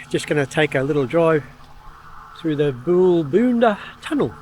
Just going to take a little drive through the Boonda tunnel.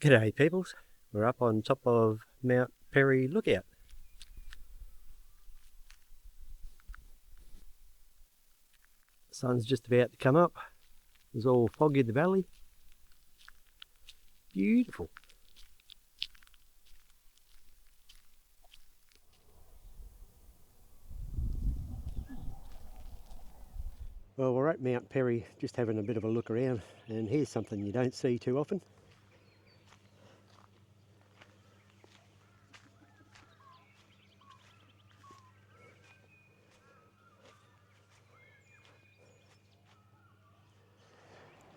G'day peoples, we're up on top of Mount Perry Lookout. The sun's just about to come up. There's all fog in the valley. Beautiful. Well, we're at Mount Perry just having a bit of a look around, and here's something you don't see too often.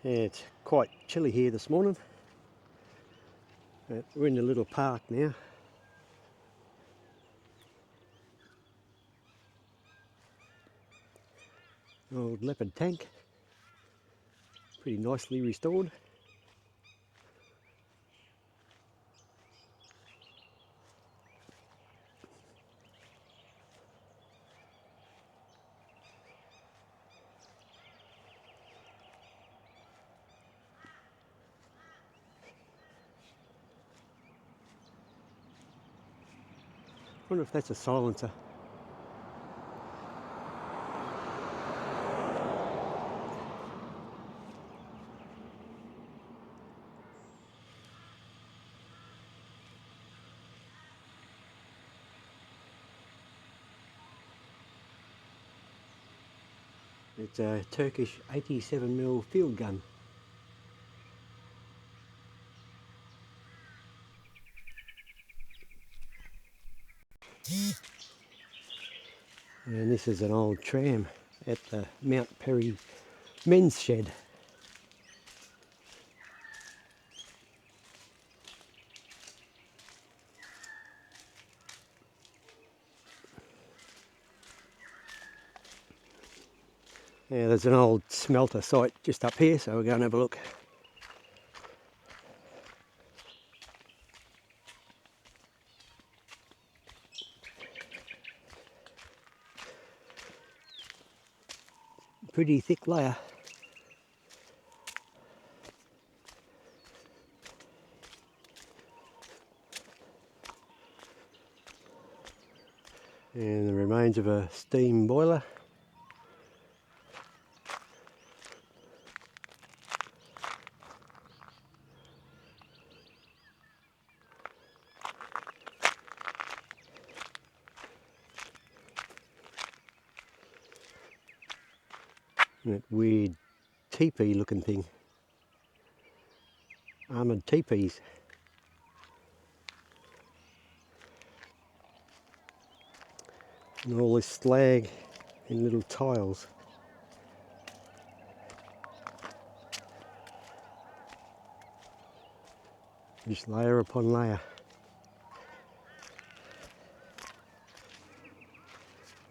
Yeah, it's quite chilly here this morning. We're in a little park now. Old leopard tank, pretty nicely restored. I wonder if that's a silencer. It's a Turkish 87mm field gun. And this is an old tram at the Mount Perry men's shed. Yeah, there's an old smelter site just up here, so we'll go and have a look. Pretty thick layer. And the remains of a steam boiler. And that weird teepee looking thing. Armoured teepees. And all this slag in little tiles. Just layer upon layer.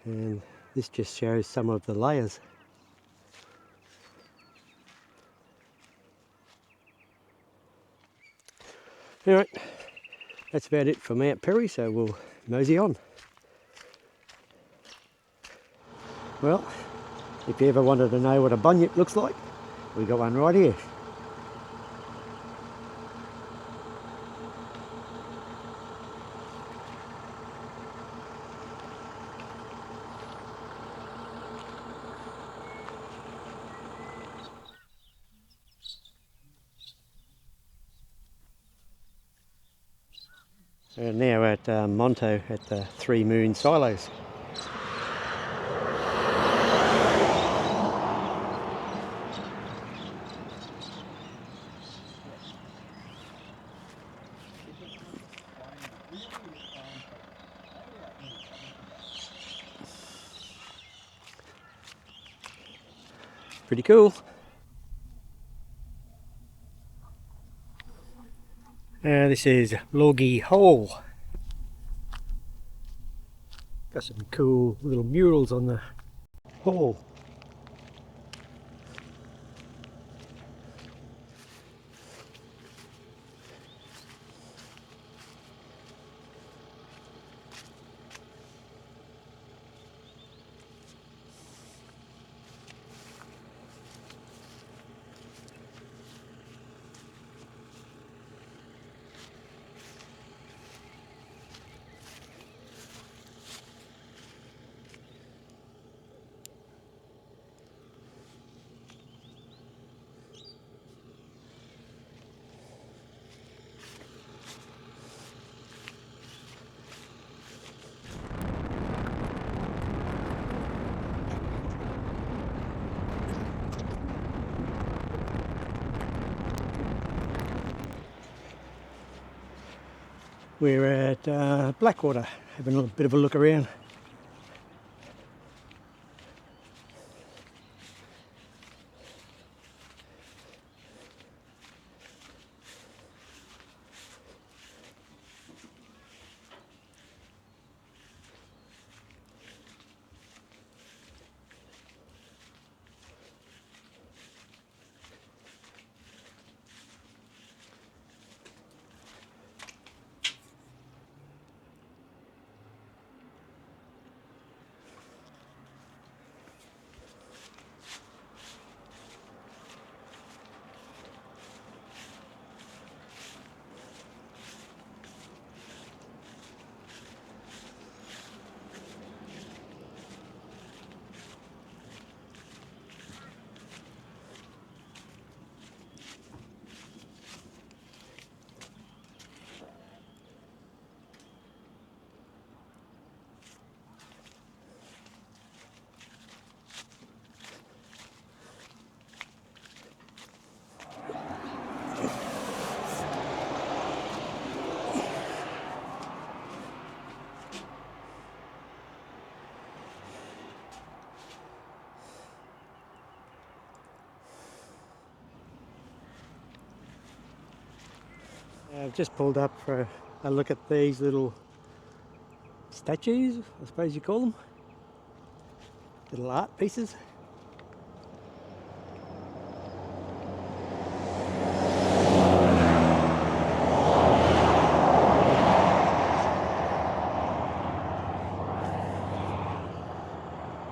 And This just shows some of the layers. Alright, that's about it for Mount Perry, so we'll mosey on. Well, if you ever wanted to know what a bunyip looks like, we got one right here. And now at Monto at the Three Moon Silos. Pretty cool. This is Loggy Hole. Got some cool little murals on the hole. We're at Blackwater, having a bit of a look around. I've just pulled up for a look at these little statues, I suppose you call them. Little art pieces.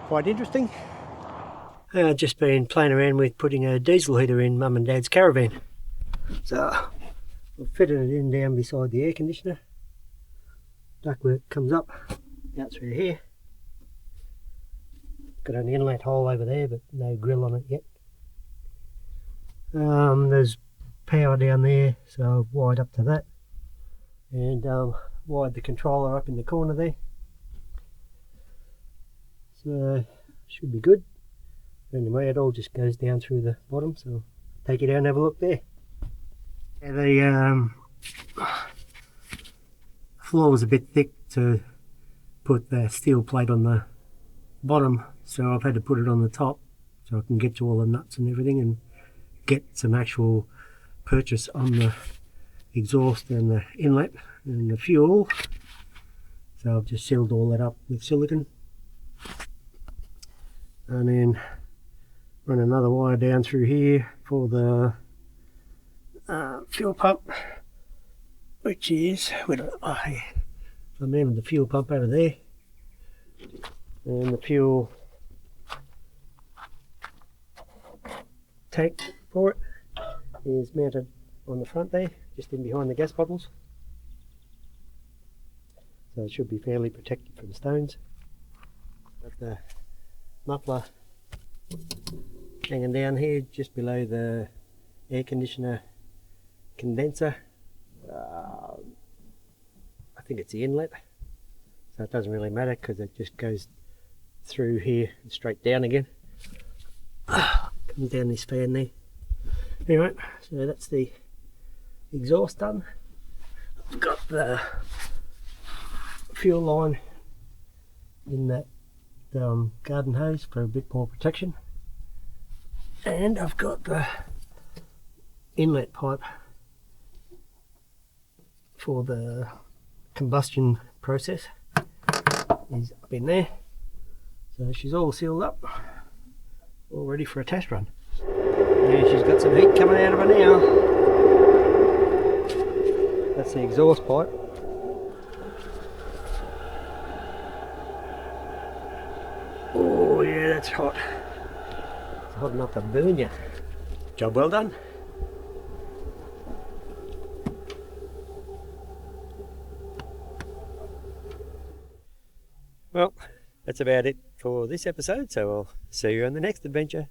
Quite interesting. I've just been playing around with putting a diesel heater in Mum and Dad's caravan. So I've fitted it in down beside the air conditioner. Ductwork comes up out through here. Got an inlet hole over there, but no grill on it yet. There's power down there, so I've wired up to that. And wired the controller up in the corner there. So should be good. Anyway, it all just goes down through the bottom, so I'll take you down and have a look there. And the floor was a bit thick to put the steel plate on the bottom, so I've had to put it on the top so I can get to all the nuts and everything and get some actual purchase on the exhaust and the inlet and the fuel. So I've just sealed all that up with silicone. and then run another wire down through here for the fuel pump, which is I mounted the fuel pump over there, and the fuel tank for it is mounted on the front there, just in behind the gas bottles, so it should be fairly protected from stones. Got the muffler hanging down here just below the air conditioner condenser. I think it's the inlet, so it doesn't really matter because it just goes through here and straight down again. Comes down this fan there. Anyway, so that's the exhaust done. I've got the fuel line in that garden hose for a bit more protection, and I've got the inlet pipe for the combustion process is up in there, so she's all sealed up, all ready for a test run. Yeah, she's got some heat coming out of her now. That's the exhaust pipe. Oh yeah, that's hot. It's hot enough to burn you. Job well done. Well, that's about it for this episode, so I'll see you on the next adventure.